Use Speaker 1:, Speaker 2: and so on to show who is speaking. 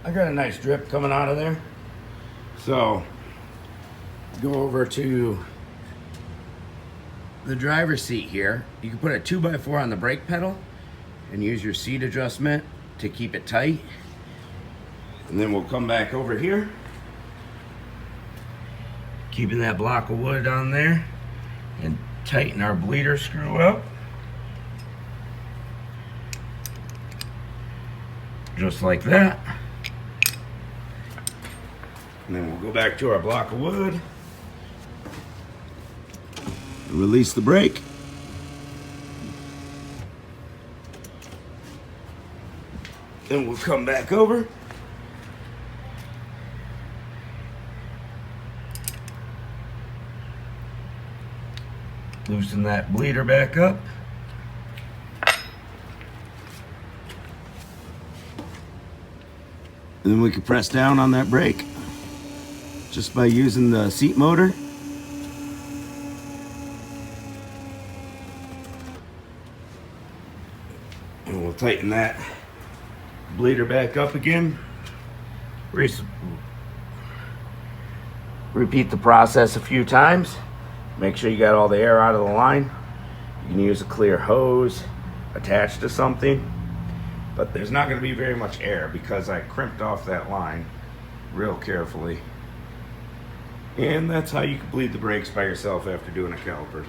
Speaker 1: I got a nice drip coming out of there. So go over to the driver's seat here. You can put a 2x4 on the brake pedal and use your seat adjustment to keep it tight. And then we'll come back over here, keeping that block of wood on there, and tighten our bleeder screw up. Just like that. And then we'll go back to our block of wood. Release the brake. Then we'll come back over. Loosen that bleeder back up. And then we can press down on that brake just by using the seat motor. And we'll tighten that bleeder back up again. Repeat the process a few times. Make sure you got all the air out of the line. You can use a clear hose attached to something, but there's not going to be very much air because I crimped off that line real carefully. And that's how you can bleed the brakes by yourself after doing a caliper.